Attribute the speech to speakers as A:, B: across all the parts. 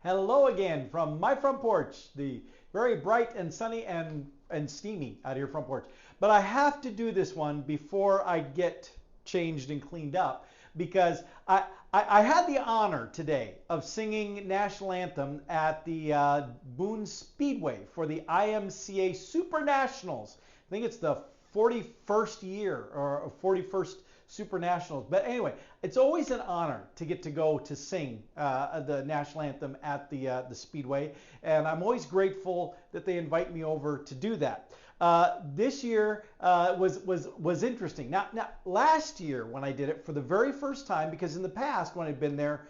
A: Hello again from my front porch, the very bright and sunny and steamy out of your front porch. But I have to do this one before I get changed and cleaned up because I had the honor today of singing national anthem at the Boone Speedway for the IMCA Super Nationals. I think it's the 41st year or 41st Super Nationals. But anyway, it's always an honor to get to go to sing the national anthem at the Speedway, and I'm always grateful that they invite me over to do that. This year was interesting. Now, last year when I did it for the very first time, because in the past when I'd been there,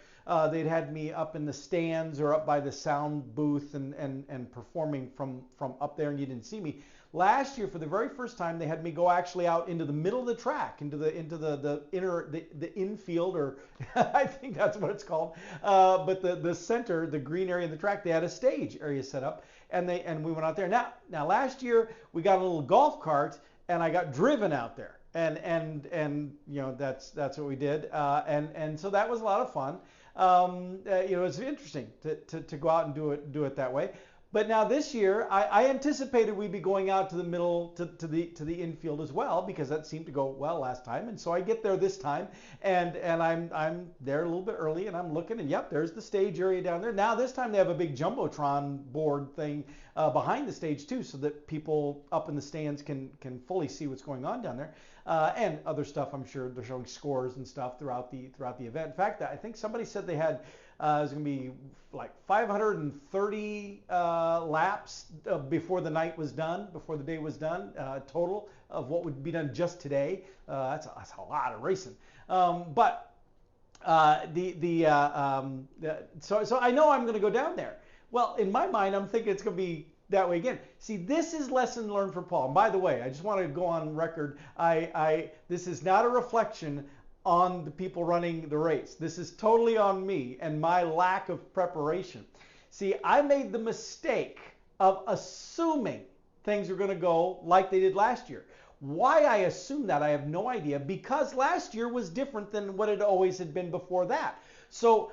A: they'd had me up in the stands or up by the sound booth and performing from up there, and you didn't see me. Last year, for the very first time, they had me go actually out into the middle of the track, into the infield, or I think that's what it's called. But the center, the green area of the track, they had a stage area set up, and we went out there. Now last year we got a little golf cart, and I got driven out there, and you know that's what we did, and so that was a lot of fun. You know, it's interesting to go out and do it that way. But now this year, I anticipated we'd be going out to the middle, to the infield as well, because that seemed to go well last time. And so I get there this time, and I'm there a little bit early, and I'm looking, and yep, there's the stage area down there. Now this time they have a big jumbotron board thing behind the stage too, so that people up in the stands can fully see what's going on down there, and other stuff. I'm sure they're showing scores and stuff throughout the event. In fact, I think somebody said they had. It was going to be like 530 laps before the night was done, before the day was done, total of what would be done just today. That's a lot of racing. So I know I'm going to go down there. Well, in my mind, I'm thinking it's going to be that way again. See, this is lesson learned for Paul. And by the way, I just want to go on record. This is not a reflection on the people running the race. This is totally on me and my lack of preparation. See, I made the mistake of assuming things were going to go like they did last year. Why I assumed that, I have no idea, because last year was different than what it always had been before that. So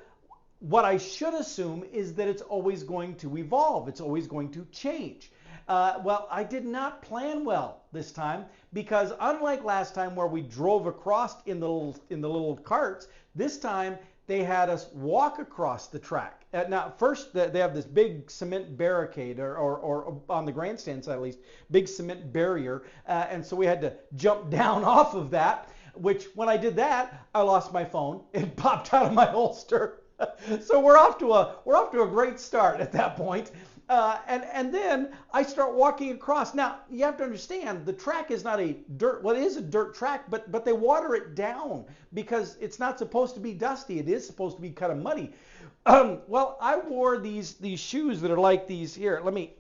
A: what I should assume is that it's always going to evolve. It's always going to change. Well, I did not plan well this time, because unlike last time where we drove across in the little carts, this time they had us walk across the track. Now, first they have this big cement barricade, or on the grandstand side at least, big cement barrier, and so we had to jump down off of that. Which, when I did that, I lost my phone. It popped out of my holster. So we're off to a great start at that point. And then I start walking across. Now, you have to understand, the track is not a dirt, well, it is a dirt track, but they water it down because it's not supposed to be dusty. It is supposed to be kind of muddy. Well, I wore these shoes that are like these here. Let me,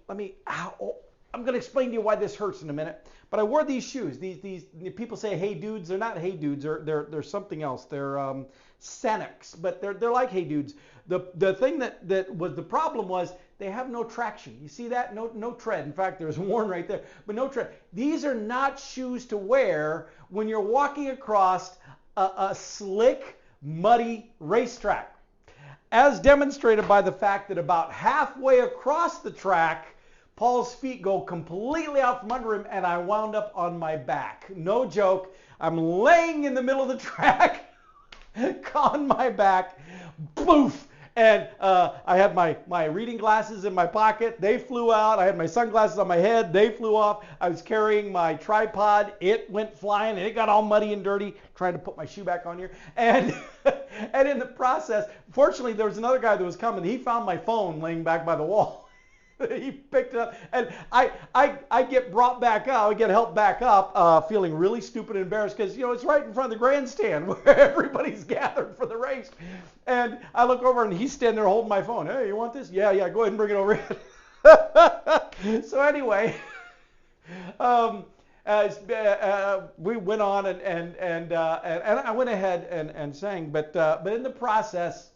A: ow, I'm going to explain to you why this hurts in a minute. But I wore these shoes. These people say Hey Dudes. They're not Hey Dudes. They're something else. They're Senex, but they're like Hey Dudes. The thing that was the problem was they have no traction. You see that? No tread. In fact, there's one right there, but no tread. These are not shoes to wear when you're walking across a slick, muddy racetrack, as demonstrated by the fact that about halfway across the track, Paul's feet go completely out from under him, and I wound up on my back. No joke. I'm laying in the middle of the track on my back. Boof! And I had my reading glasses in my pocket. They flew out. I had my sunglasses on my head. They flew off. I was carrying my tripod. It went flying, and it got all muddy and dirty, trying to put my shoe back on here. And and in the process, fortunately, there was another guy that was coming. He found my phone laying back by the wall. He picked it up, and I get brought back up. I get helped back up, feeling really stupid and embarrassed because, you know, it's right in front of the grandstand where everybody's gathered for the race. And I look over, and he's standing there holding my phone. Hey, you want this? Yeah, go ahead and bring it over here. So anyway, we went on, and I went ahead and sang, but in the process,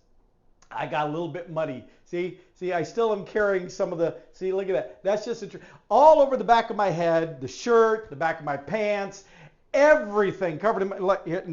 A: I got a little bit muddy. See, I still am carrying some of the, see, look at that. That's just all over the back of my head, the shirt, the back of my pants, everything covered in,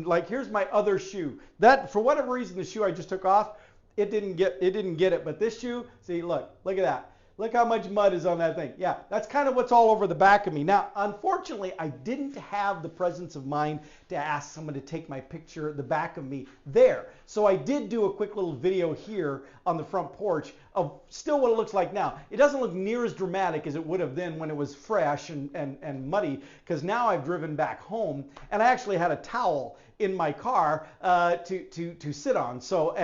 A: like here's my other shoe. That, for whatever reason, the shoe I just took off, it didn't get it. But this shoe, see, look at that. Look how much mud is on that thing. Yeah, that's kind of what's all over the back of me. Now, unfortunately, I didn't have the presence of mind to ask someone to take my picture, the back of me there. So I did do a quick little video here on the front porch of still what it looks like now. It doesn't look near as dramatic as it would have then when it was fresh and muddy, because now I've driven back home and I actually had a towel in my car to sit on. So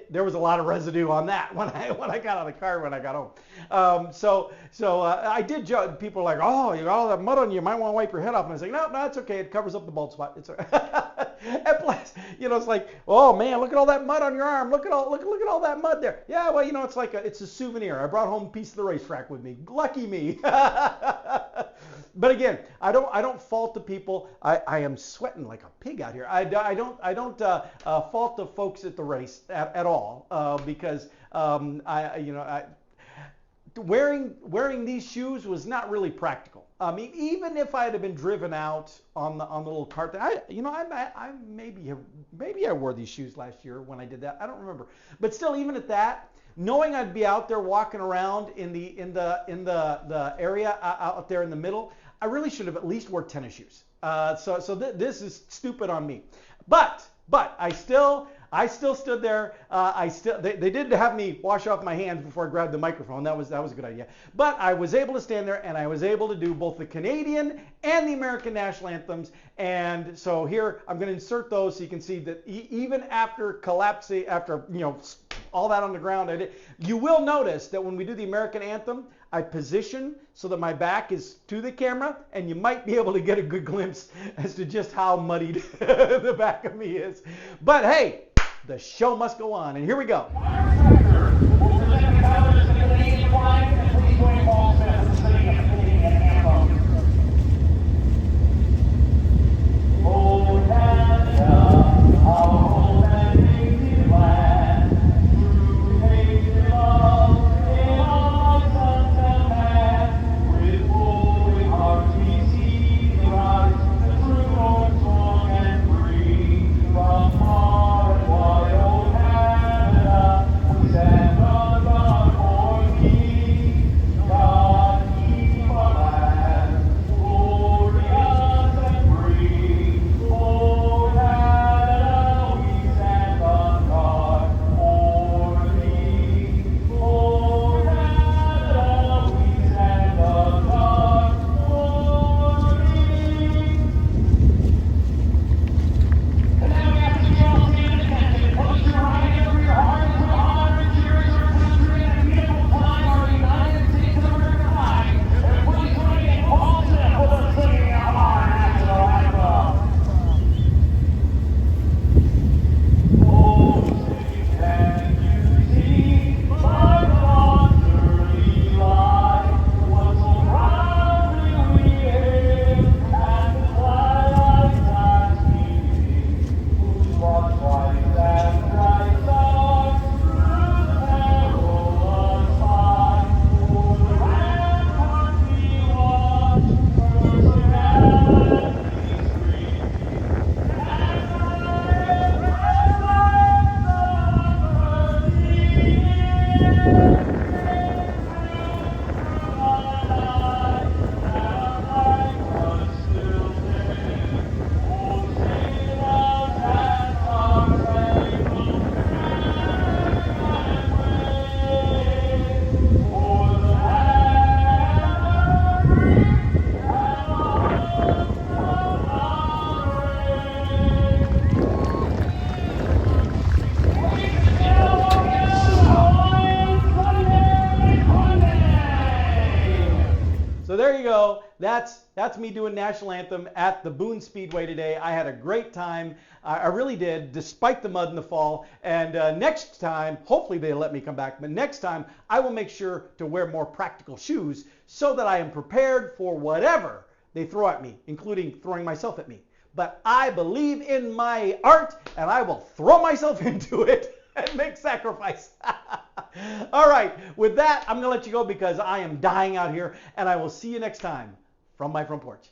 A: there was a lot of residue on that when I got out of the car when I got home. So I did judge. People are like, oh, you got all that mud on you. You might want to wipe your head off. And I was like, no, it's okay. It covers up the bald spot. It's and plus, it's like, oh man, look at all that mud on your arm. Look at all that mud there. Yeah, well, it's like it's a souvenir. I brought home a piece of the racetrack with me. Lucky me. But again, I don't fault the people. I am sweating like a pig out here. I don't fault the folks at the race at all, because wearing these shoes was not really practical. I mean, even if I had been driven out on the little cart, I maybe I wore these shoes last year when I did that. I don't remember. But still, even at that, knowing I'd be out there walking around in the area out there in the middle, I really should have at least wore tennis shoes. This is stupid on me. But I still stood there. They did have me wash off my hands before I grabbed the microphone. That was a good idea. But I was able to stand there and I was able to do both the Canadian and the American national anthems. And so here I'm going to insert those so you can see that even after collapsing, after all that on the ground, you will notice that when we do the American anthem, I position so that my back is to the camera, and you might be able to get a good glimpse as to just how muddied the back of me is. But hey, the show must go on, and here we go. So there you go. That's me doing national anthem at the Boone Speedway today. I had a great time. I really did, despite the mud in the fall. And next time, hopefully they'll let me come back, but next time I will make sure to wear more practical shoes so that I am prepared for whatever they throw at me, including throwing myself at me. But I believe in my art, and I will throw myself into it and make sacrifice. All right, with that, I'm going to let you go because I am dying out here, and I will see you next time from my front porch.